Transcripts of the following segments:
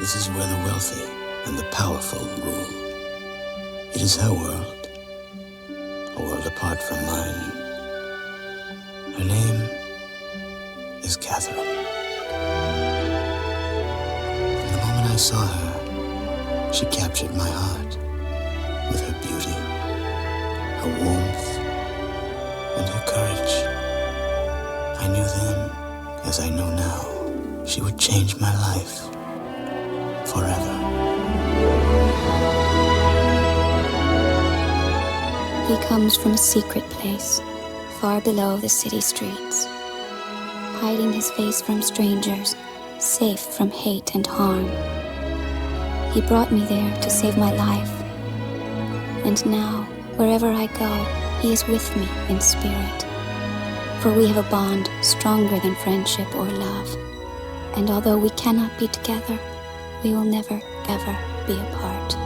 This is where the wealthy and the powerful rule. It is her world, a world apart from mine. Her name is Catherine. From the moment I saw her, she captured my heart with her beauty, her warmth, and her courage. I knew then, as I know now, she would change my life forever. He comes from a secret place, far below the city streets, hiding his face from strangers, safe from hate and harm. He brought me there to save my life, and now, wherever I go, he is with me in spirit. For we have a bond stronger than friendship or love, and although we cannot be together, we will never, ever be apart.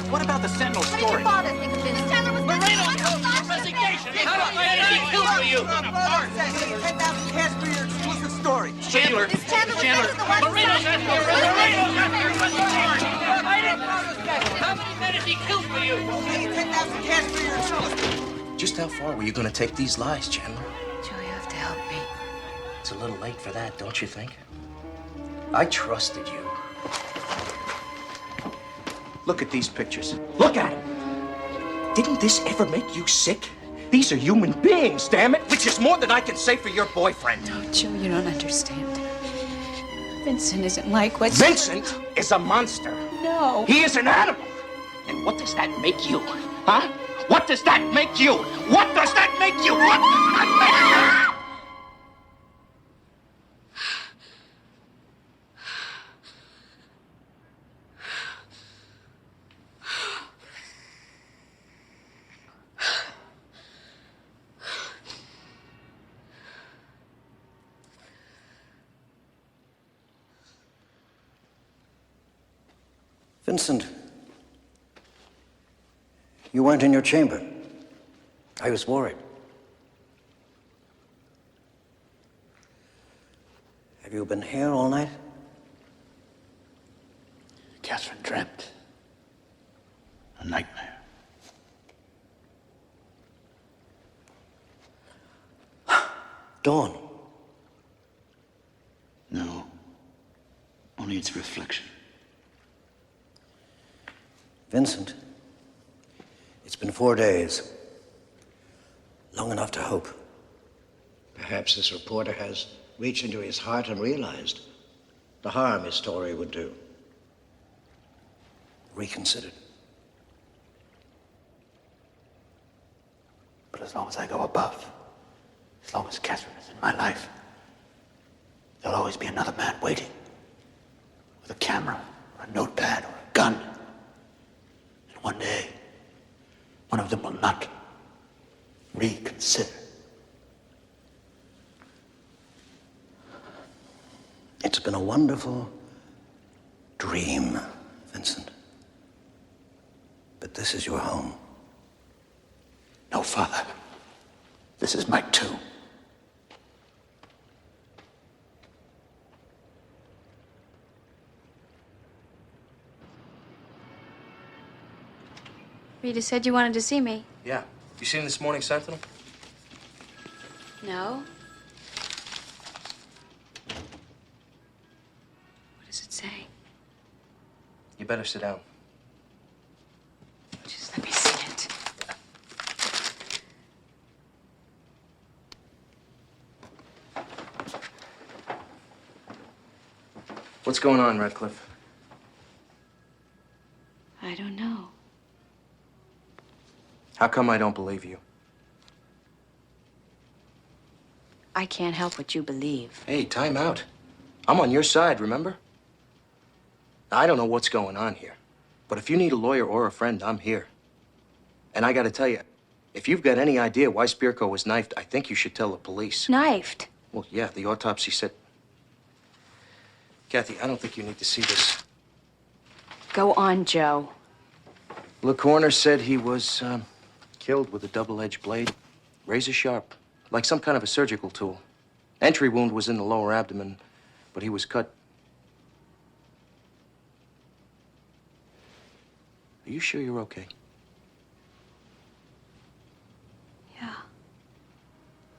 What about the Sentinel story? What did your father think of this? Chandler was Moreno, resignation. How did he kill for you? 10,000 cash for your exclusive story. Chandler. Is Chandler the one who Moreno's signed after it? Moreno's after How many men has he killed for you? 10,000 cash for your exclusive. Just how far were you going to take these lies, Chandler? Joe, you have to help me. It's a little late for that, don't you think? I trusted you. Look at these pictures. Look at them. Didn't this ever make you sick? These are human beings, damn it, which is more than I can say for your boyfriend. No, Joe, you don't understand. Vincent isn't like what... Vincent is a monster. No. He is an animal. And what does that make you? Huh? What does that make you? What does that make you? What does that make you? Vincent, you weren't in your chamber. I was worried. Have you been here all night? Catherine dreamt. A nightmare. Dawn. No. Only its reflection. Vincent, it's been 4 days. Long enough to hope. Perhaps this reporter has reached into his heart and realized the harm his story would do. Reconsidered. But as long as I go above, as long as Catherine is in my life, there'll always be another man waiting. With a camera, or a notepad, or a gun. And one day, one of them will not reconsider. It's been a wonderful dream, Vincent. But this is your home. No, Father. This is my tomb. Rita said you wanted to see me. Yeah. You seen this morning's Sentinel? No. What does it say? You better sit down. Just let me see it. What's going on, Redcliffe? I don't know. How come I don't believe you? I can't help what you believe. Hey, time out. I'm on your side, remember? I don't know what's going on here, but if you need a lawyer or a friend, I'm here. And I gotta tell you, if you've got any idea why Spirko was knifed, I think you should tell the police. Knifed? Well, yeah, the autopsy said... Kathy, I don't think you need to see this. Go on, Joe. The coroner said he was killed with a double-edged blade, razor sharp, like some kind of a surgical tool. Entry wound was in the lower abdomen, but he was cut. Are you sure you're okay? Yeah.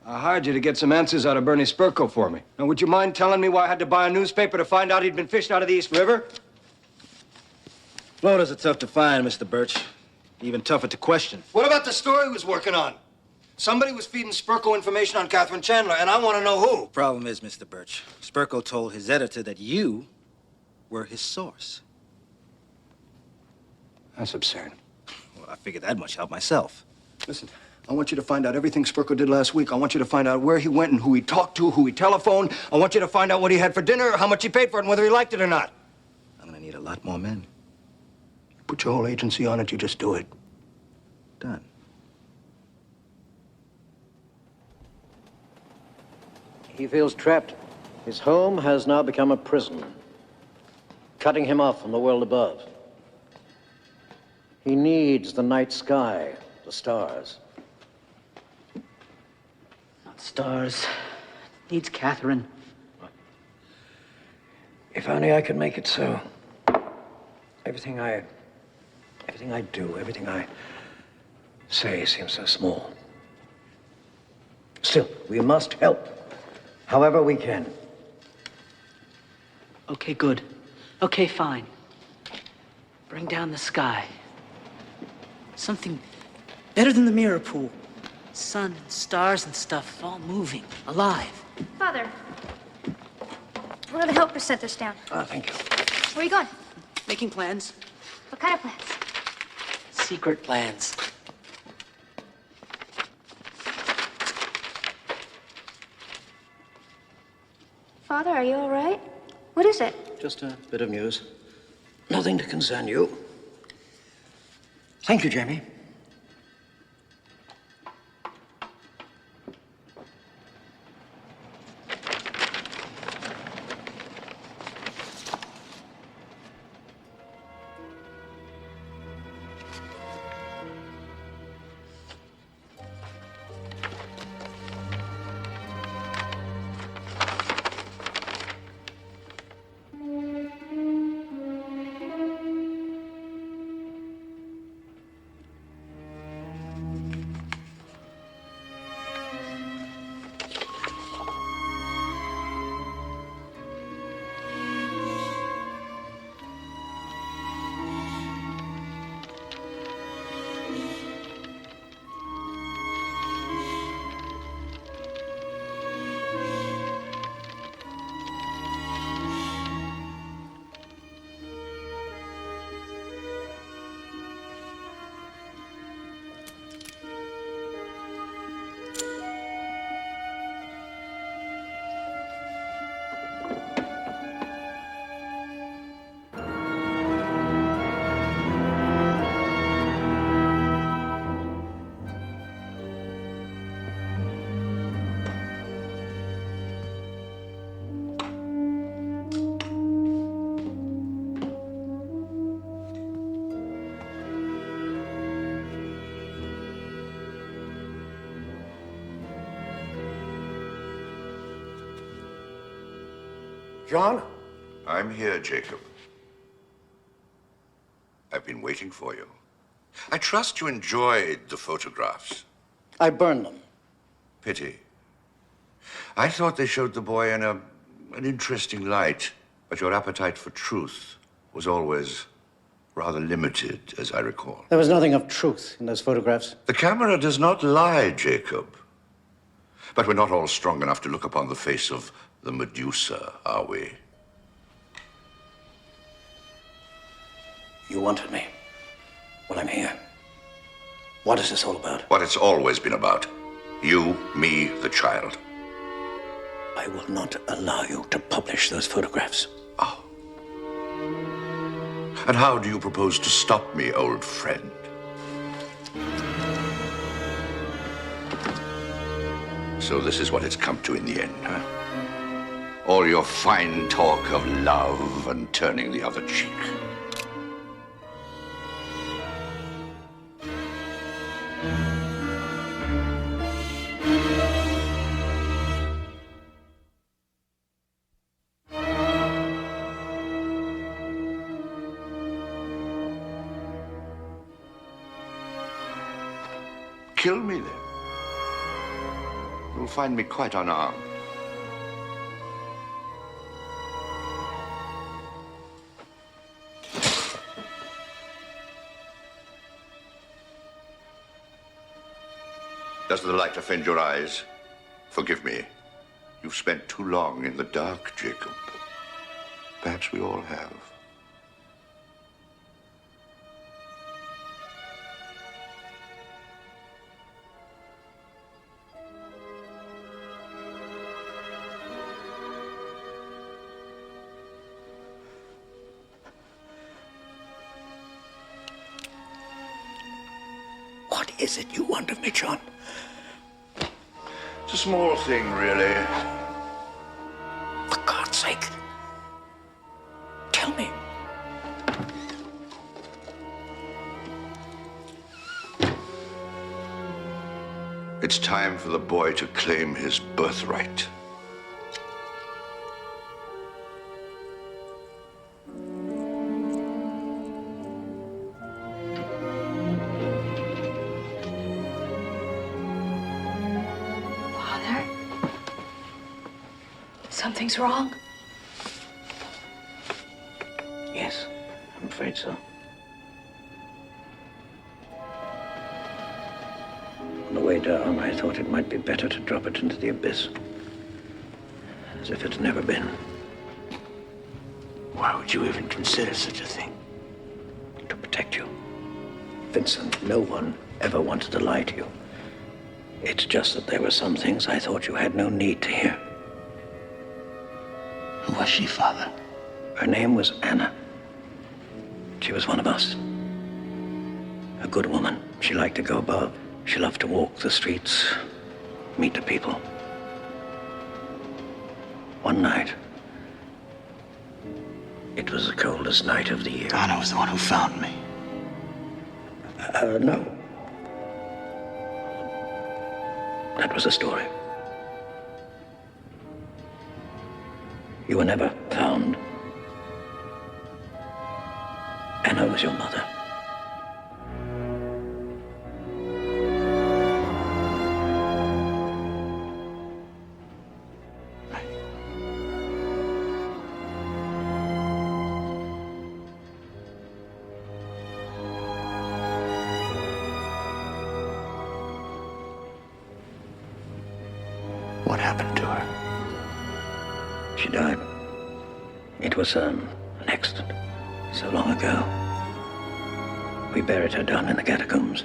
I hired you to get some answers out of Bernie Spirko for me. Now, would you mind telling me why I had to buy a newspaper to find out he'd been fished out of the East River? Floaters are tough to find, Mr. Birch. Even tougher to question. What about the story he was working on? Somebody was feeding Spirko information on Catherine Chandler, and I want to know who. Problem is, Mr. Birch, Spirko told his editor that you were his source. That's absurd. Well, I figured that much helped myself. Listen, I want you to find out everything Spirko did last week. I want you to find out where he went and who he talked to, who he telephoned. I want you to find out what he had for dinner, how much he paid for it, and whether he liked it or not. I'm gonna need a lot more men. Put your whole agency on it, you just do it. Done. He feels trapped. His home has now become a prison, cutting him off from the world above. He needs the night sky, the stars. Not stars. Needs Catherine. If only I could make it so. Everything I do, everything I say seems so small. Still, we must help, however we can. Okay, good. Okay, fine. Bring down the sky. Something better than the mirror pool. Sun and stars and stuff, all moving, alive. Father, one of the helpers sent us down. Ah, thank you. Where are you going? Making plans. What kind of plans? Secret plans. Father, are you all right? What is it? Just a bit of news. Nothing to concern you. Thank you, Jamie. John? I'm here, Jacob. I've been waiting for you. I trust you enjoyed the photographs. I burned them. Pity. I thought they showed the boy in an interesting light, but your appetite for truth was always rather limited, as I recall. There was nothing of truth in those photographs. The camera does not lie, Jacob. But we're not all strong enough to look upon the face of the Medusa, are we? You wanted me. Well, I'm here. What is this all about? What it's always been about. You, me, the child. I will not allow you to publish those photographs. Oh. And how do you propose to stop me, old friend? So this is what it's come to in the end, huh? All your fine talk of love and turning the other cheek. Kill me, then. You'll find me quite unarmed. Does the light offend your eyes? Forgive me. You've spent too long in the dark, Jacob. Perhaps we all have. What is it you want of me, John? It's a small thing, really. For God's sake, tell me. It's time for the boy to claim his birthright. Father? Something's wrong? Yes, I'm afraid so. On the way down, I thought it might be better to drop it into the abyss. As if it's never been. Why would you even consider such a thing? To protect you. Vincent, no one ever wanted to lie to you. It's just that there were some things I thought you had no need to hear. Who was she, Father? Her name was Anna. She was one of us. A good woman. She liked to go above. She loved to walk the streets, meet the people. One night, it was the coldest night of the year. Anna was the one who found me. No. That was the story. You were never found. Anna was your mother. What happened to her? She died. It was an accident. So long ago. We buried her down in the catacombs.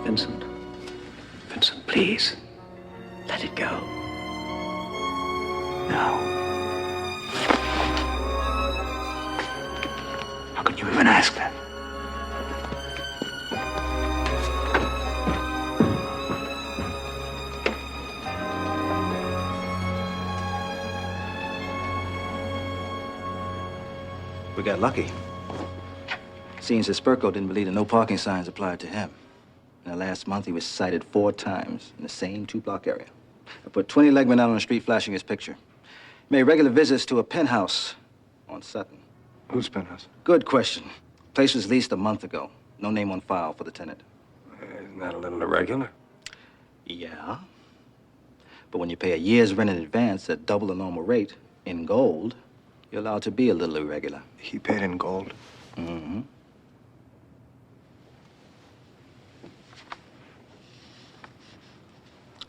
Vincent. Vincent, please. Let it go. No. How could you even ask that? We got lucky. Seems that Spurko didn't believe that no parking signs applied to him. In the last month, he was cited 4 times in the same 2-block area. I put 20 legmen out on the street flashing his picture. Made regular visits to a penthouse on Sutton. Whose penthouse? Good question. Place was leased a month ago. No name on file for the tenant. Isn't that a little irregular? Yeah. But when you pay a year's rent in advance at double the normal rate, in gold, you're allowed to be a little irregular. He paid in gold? Mm-hmm.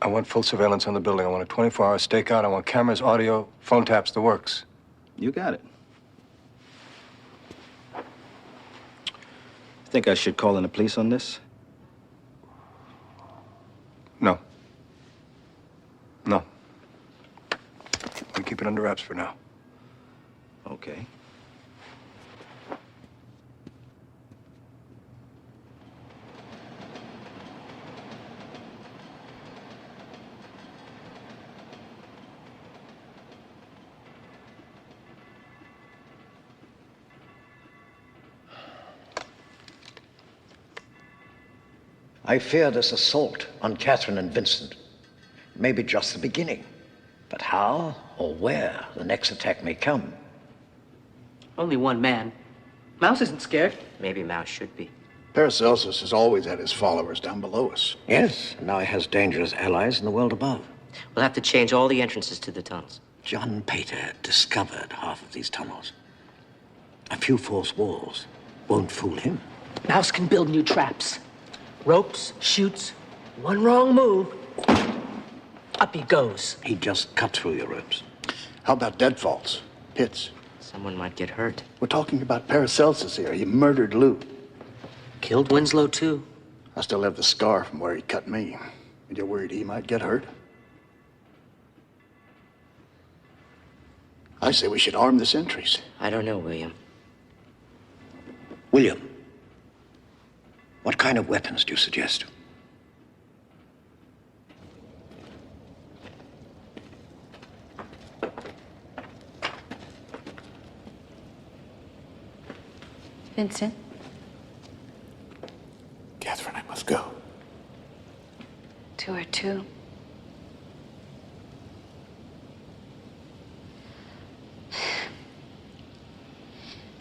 I want full surveillance on the building. I want a 24-hour stakeout. I want cameras, audio, phone taps, the works. You got it. Think I should call in the police on this? No. No. We keep it under wraps for now. Okay. I fear this assault on Catherine and Vincent may be just the beginning. But how or where the next attack may come. Only one man. Mouse isn't scared. Maybe Mouse should be. Paracelsus has always had his followers down below us. Yes, and now he has dangerous allies in the world above. We'll have to change all the entrances to the tunnels. John Pater discovered half of these tunnels. A few false walls won't fool him. Mouse can build new traps. Ropes, chutes. One wrong move, up he goes. He'd just cut through your ropes. How about deadfalls? Pits? Someone might get hurt. We're talking about Paracelsus here. He murdered Lou. Killed Winslow, too. I still have the scar from where he cut me. And you're worried he might get hurt? I say we should arm the sentries. I don't know, William. William, what kind of weapons do you suggest? Vincent? too.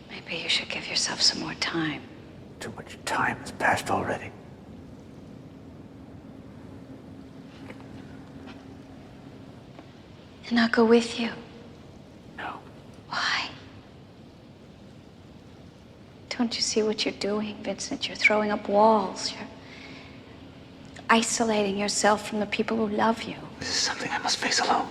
Maybe you should give yourself some more time. Too much time has passed already. And I'll go with you. No. Why? Don't you see what you're doing, Vincent? You're throwing up walls. You're isolating yourself from the people who love you. This is something I must face alone.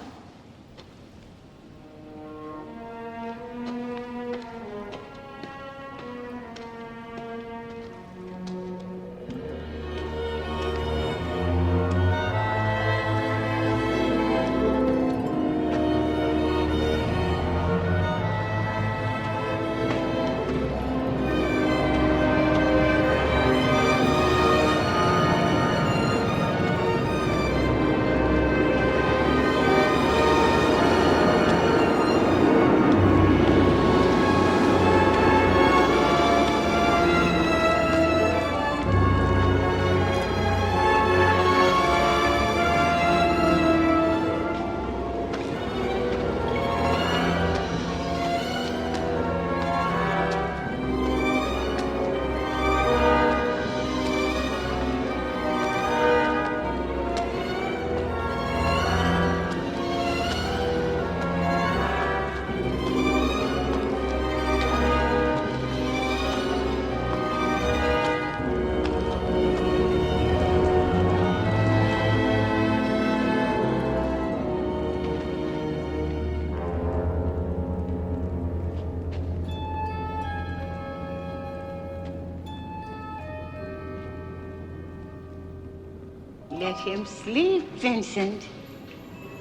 Let him sleep, Vincent.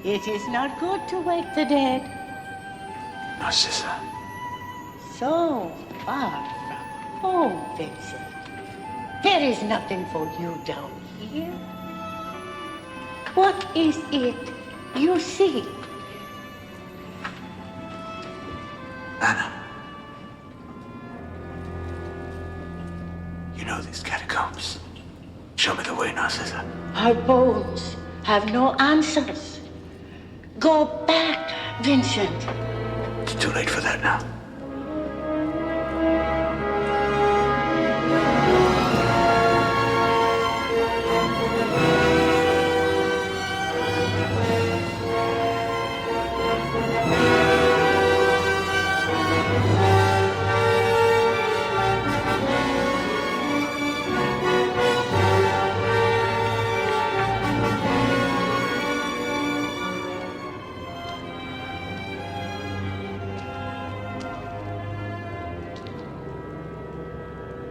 It is not good to wake the dead. Narcissa. So far from home, Vincent. There is nothing for you down here. What is it you see? Anna. You know these catacombs. Show me the way, Narcissa. Our bones have no answers. Go back, Vincent. It's too late for that now.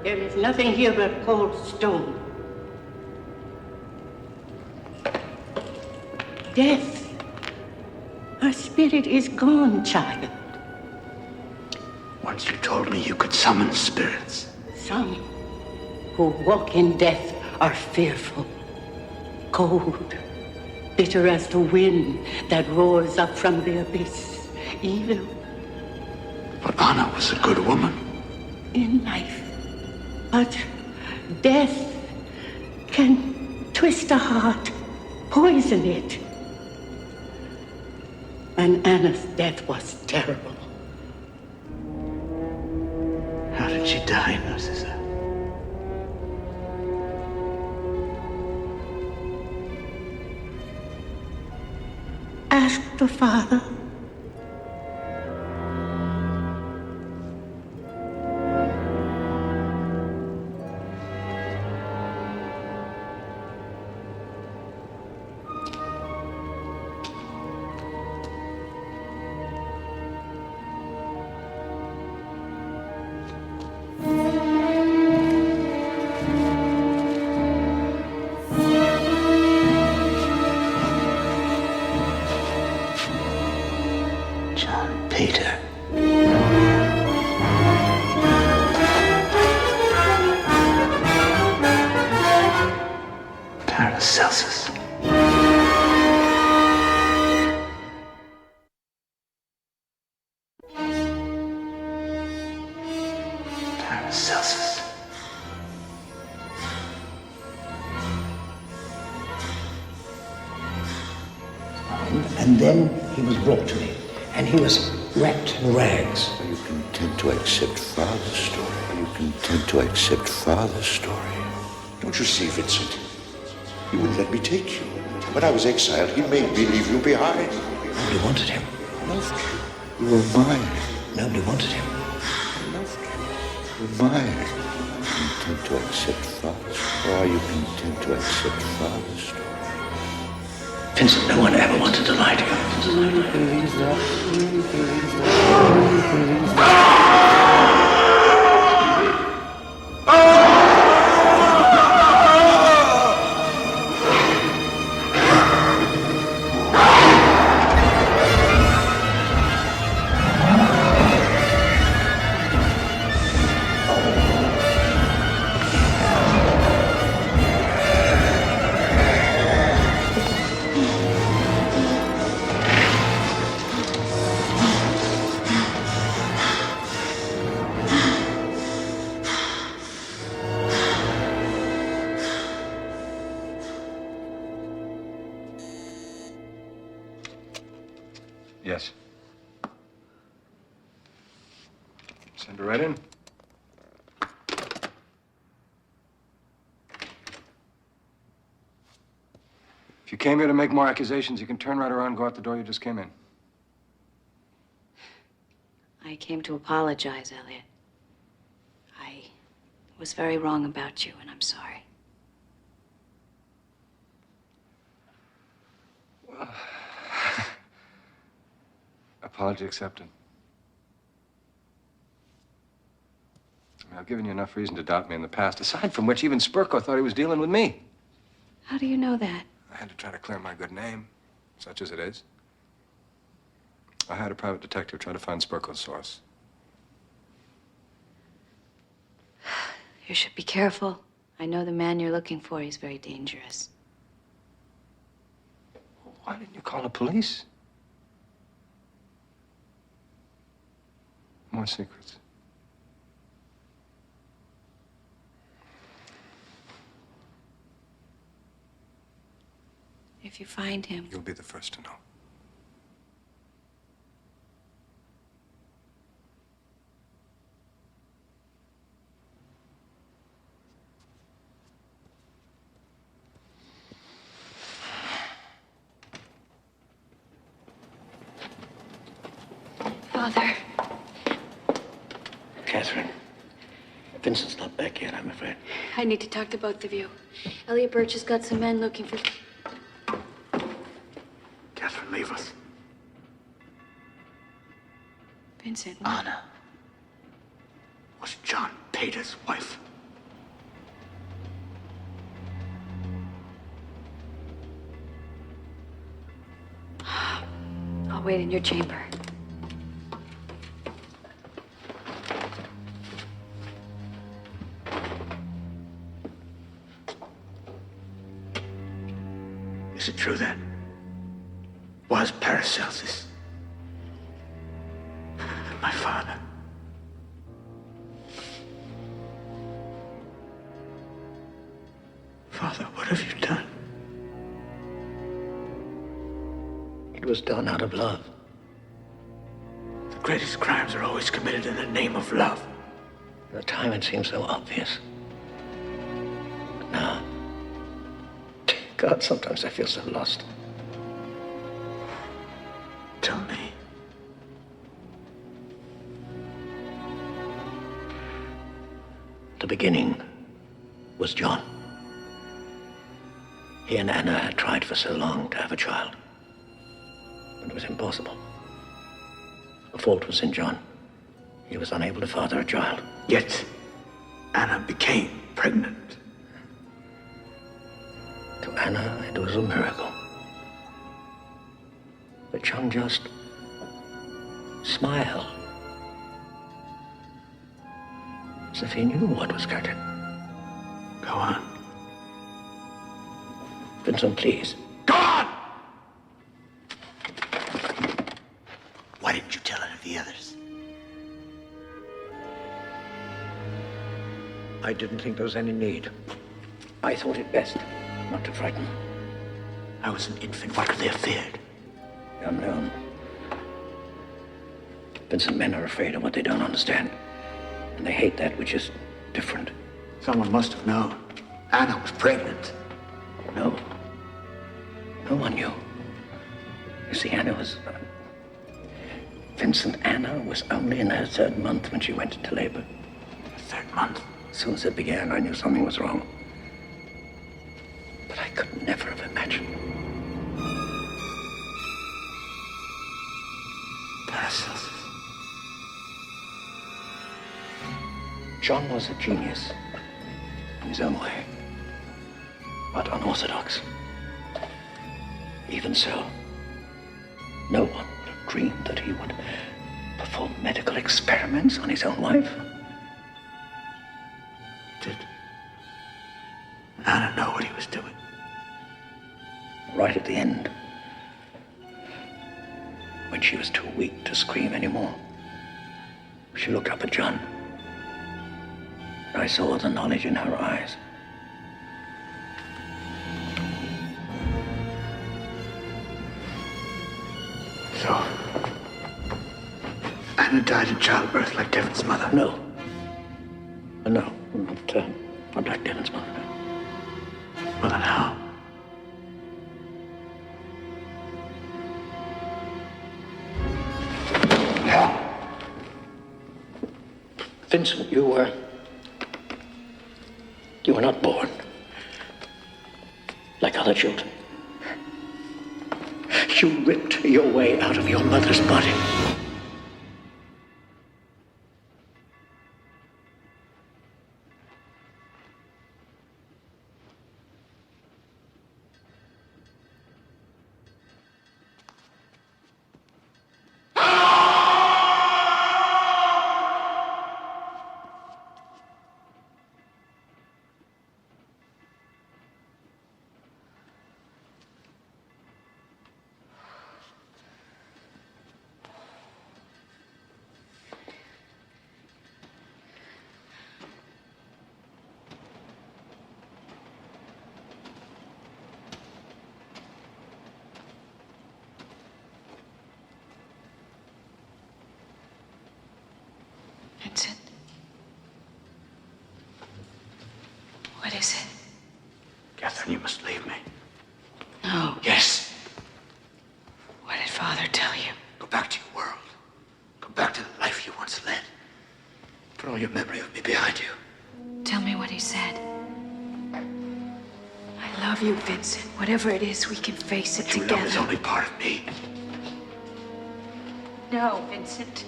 There is nothing here but cold stone. Death. Her spirit is gone, child. Once you told me you could summon spirits. Some who walk in death are fearful, cold, bitter as the wind that roars up from the abyss, evil. But Anna was a good woman. In life. But death can twist a heart, poison it. And Anna's death was terrible. How did she die, Narcissa? Ask the Father. Peter. Paracelsus. Paracelsus. And then he was brought to me, and he was wrapped in rags. Are you content to accept Father's story? Are you content to accept Father's story? Don't you see, Vincent? He wouldn't let me take you. When I was exiled, he made me leave you behind. Nobody wanted him. Loved you. You were mine. Nobody wanted him. Loved you. You were mine. Are you content to accept Father's story? Or are you content to accept Father's story? Vincent, no one ever wanted to lie to you. Yes. Send her right in. If you came here to make more accusations, you can turn right around and go out the door you just came in. I came to apologize, Elliot. I was very wrong about you, and I'm sorry. Apology accepted. I mean, I've given you enough reason to doubt me in the past, aside from which even Spurko thought he was dealing with me. How do you know that? I had to try to clear my good name, such as it is. I had a private detective try to find Spurko's source. You should be careful. I know the man you're looking for. He's very dangerous. Why didn't you call the police? More secrets. If you find him, You'll be the first to know. Father. Catherine, Vincent's not back yet, I'm afraid. I need to talk to both of you. Elliot Birch has got some men looking for... Catherine, leave us. Vincent. Anna was John Pater's wife. I'll wait in your chamber. Is it true then? Was Paracelsus my father? Father, what have you done? It was done out of love. The greatest crimes are always committed in the name of love. At the time it seemed so obvious. But now, God, sometimes I feel so lost. Tell me. The beginning was John. He and Anna had tried for so long to have a child. But it was impossible. The fault was in John. He was unable to father a child. Yet, Anna became pregnant. To Anna, it was a miracle. But John just smiled. As if he knew what was coming. Go on. Vincent, please. Go on! Why didn't you tell any of the others? I didn't think there was any need. I thought it best not to frighten them. I was an infant. What could they have feared? the unknown. Vincent, men are afraid of what they don't understand. And they hate that which is different. Someone must have known. Anna was pregnant. No. No one knew. You see, Anna was... Vincent, Anna was only in her 3rd month when she went into labor. 3rd month? As soon as it began, I knew something was wrong. But I could never have imagined. Paracelsus. John was a genius in his own way, but unorthodox. Even so, no one would have dreamed that he would perform medical experiments on his own wife. Did Anna know what he was doing? Right at the end, when she was too weak to scream anymore, she looked up at John. I saw the knowledge in her eyes. So, Anna died in childbirth like Devon's mother? No. No, not like Devon's mother, no. Well, then how? Vincent, you were not born like other children. You ripped your way out of your mother's body. Vincent. What is it? Catherine, you must leave me. No. Yes. What did Father tell you? Go back to your world. Go back to the life you once led. Put all your memory of me behind you. Tell me what he said. I love you, Vincent. Whatever it is, we can face it True together. love is only part of me. No, Vincent.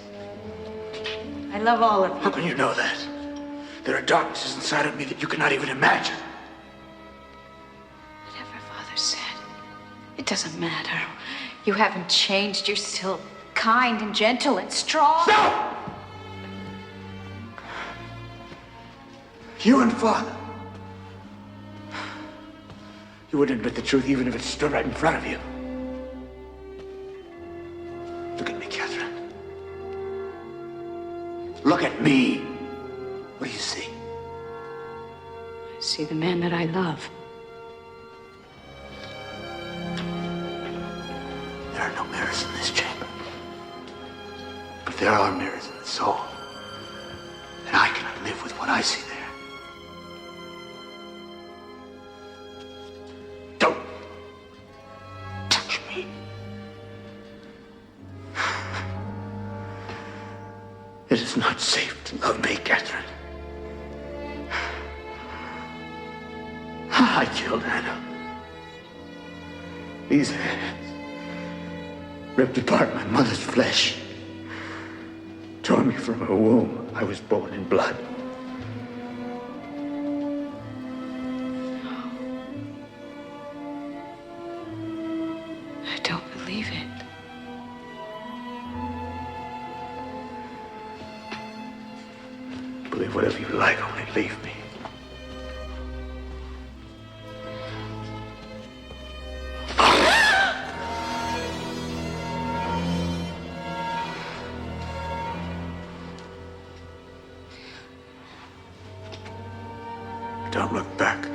I love all of you. How can you know that? There are darknesses inside of me that you cannot even imagine. Whatever Father said, it doesn't matter. You haven't changed. You're still kind and gentle and strong. No! You and Father. You wouldn't admit the truth even if it stood right in front of you. Look at me, Catherine. Look at me. What do you see? I see the man that I love. There are no mirrors in this chamber. But there are mirrors in the soul. And I cannot live with what I see there. Don't touch me. It is not safe to love me, Catherine. I killed Anna. These hands ripped apart my mother's flesh, tore me from her womb. I was born in blood. I don't believe it. Believe whatever you like, only leave me. Don't look back.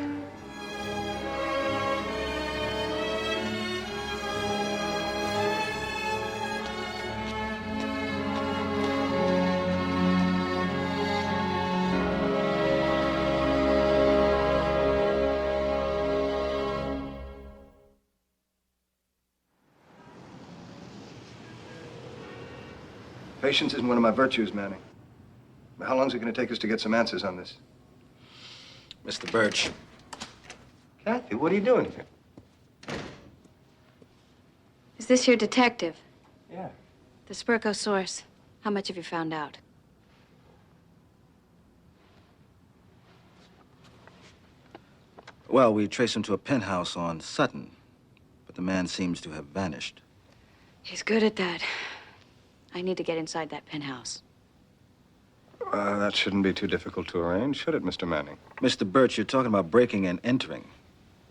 Patience isn't one of my virtues, Manning. How long is it going to take us to get some answers on this? Mr. Birch. Kathy, what are you doing here? Is this your detective? Yeah. The Spurko source. How much have you found out? Well, we traced him to a penthouse on Sutton, but the man seems to have vanished. He's good at that. I need to get inside that penthouse. That shouldn't be too difficult to arrange, should it, Mr. Manning? Mr. Birch, you're talking about breaking and entering.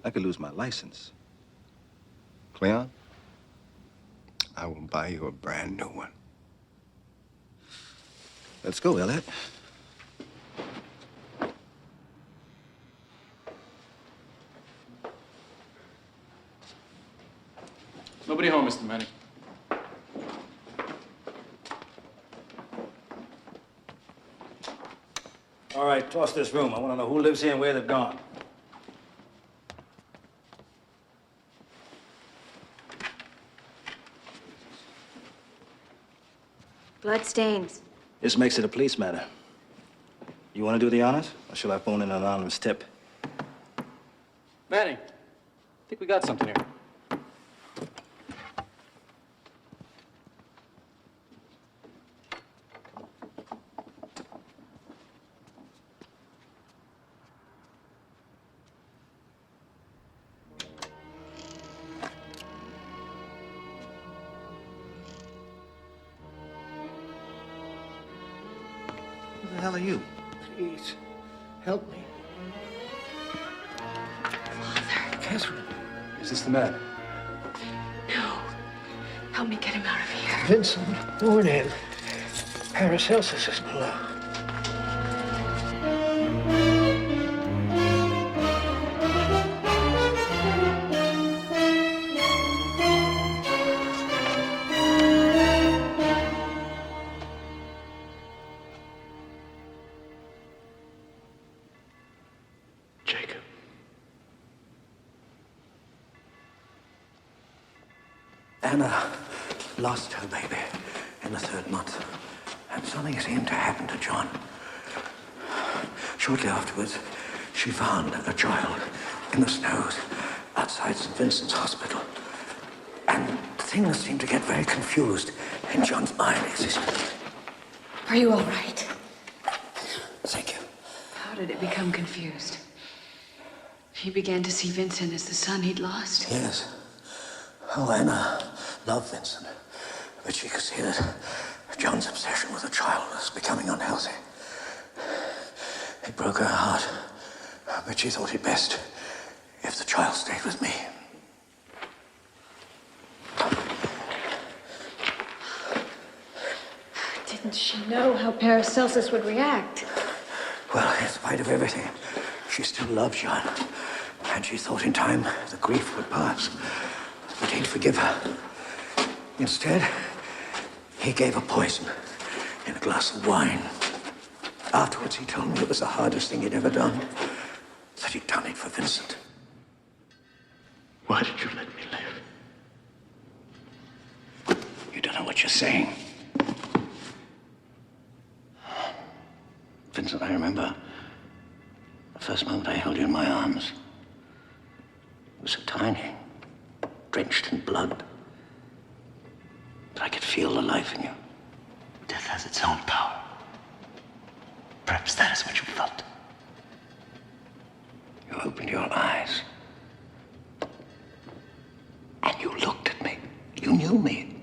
I could lose my license. Cleon, I will buy you a brand new one. Let's go, Elliot. Nobody home, Mr. Manning. All right, toss this room. I want to know who lives here and where they've gone. Blood stains. This makes it a police matter. You want to do the honors, or shall I phone in an anonymous tip? Manning, I think we got something here. Who the hell are you? Please, help me. Catherine. Is this the man? No. Help me get him out of here. Vincent, warn him. Paracelsus is below. Anna lost her baby in the 3rd month, and something seemed to happen to John. Shortly afterwards, she found a child in the snows outside St. Vincent's Hospital. And things seemed to get very confused in John's mind. Are you all right? Thank you. How did it become confused? He began to see Vincent as the son he'd lost? Yes. Oh, Anna loved Vincent, but she could see that John's obsession with the child was becoming unhealthy. It broke her heart, but she thought it best if the child stayed with me. Didn't she know how Paracelsus would react? Well, in spite of everything, she still loved John, and she thought in time the grief would pass, that he'd forgive her. Instead, he gave her poison in a glass of wine. Afterwards, he told me it was the hardest thing he'd ever done, that he'd done it for Vincent. Why did you let me live? You don't know what you're saying. Vincent, I remember the first moment I held you in my arms. It was so tiny, drenched in blood. But I could feel the life in you. Death has its own power. Perhaps that is what you felt. You opened your eyes. And you looked at me. You knew me.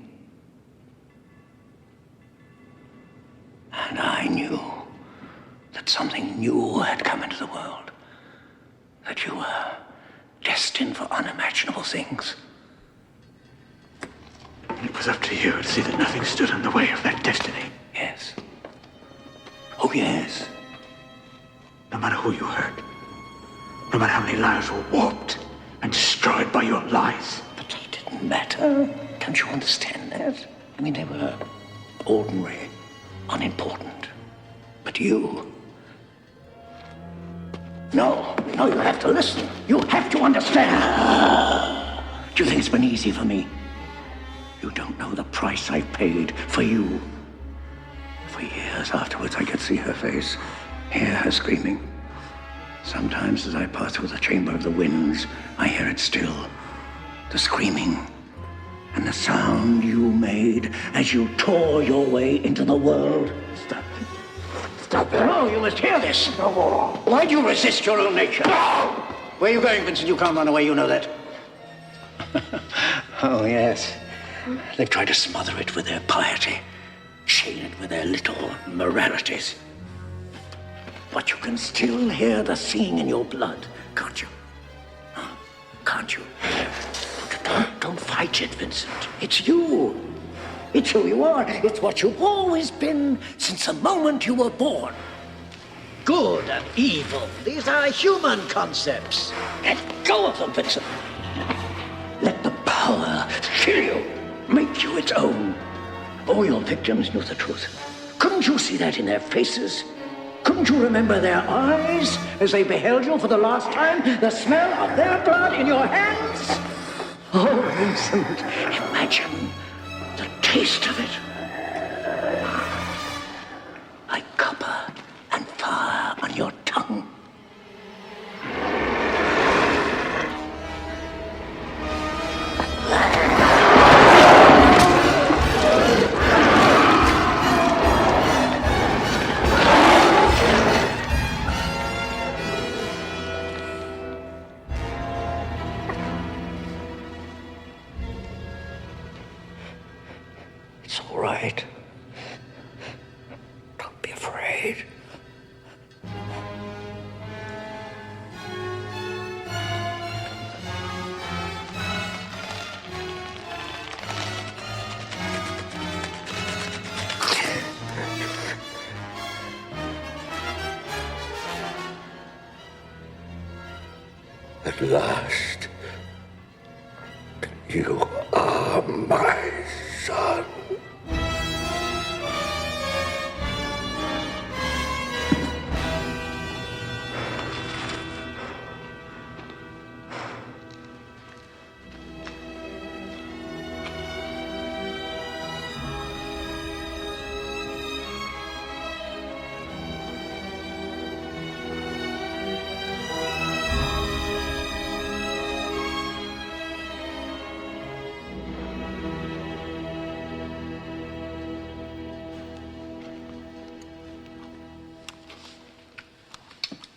And I knew that something new had come into the world. That you were destined for unimaginable things. It was up to you to see that nothing stood in the way of that destiny. Yes. Oh, yes. No matter who you hurt, no matter how many lives were warped and destroyed by your lies. But they didn't matter. Don't you understand that? I mean, they were ordinary, unimportant. But you... No, you have to listen. You have to understand. Do you think it's been easy for me? You don't know the price I've paid for you. For years afterwards, I could see her face, hear her screaming. Sometimes as I pass through the Chamber of the Winds, I hear it still. The screaming and the sound you made as you tore your way into the world. Stop. Stop it. No, you must hear this. No more. Why do you resist your own nature? No! Where are you going, Vincent? You can't run away, you know that. Oh, yes. They've tried to smother it with their piety, chain it with their little moralities. But you can still hear the singing in your blood, can't you? Huh? Can't you? Don't fight it, Vincent. It's you. It's who you are. It's what you've always been since the moment you were born. Good and evil. These are human concepts. Let go of them, Vincent. Let the power fill you, make you its own. All your victims knew the truth. Couldn't you see that in their faces? Couldn't you remember their eyes as they beheld you for the last time? The smell of their blood in your hands? Oh, Vincent, imagine the taste of it. Like copper and fire on your tongue. It's all right. Don't be afraid. At last, you are my son.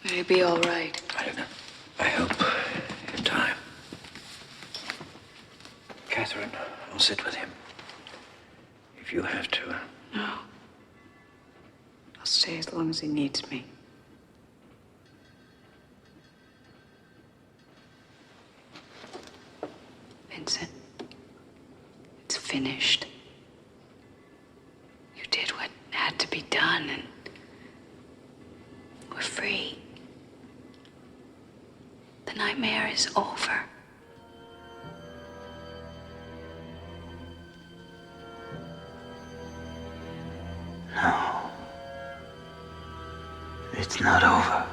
Will you be all right? I don't know. I hope in time. Catherine, I'll sit with him. If you have to. No. I'll stay as long as he needs me. Vincent, it's finished. You did what had to be done, and we're free. The nightmare is over. No. It's not over.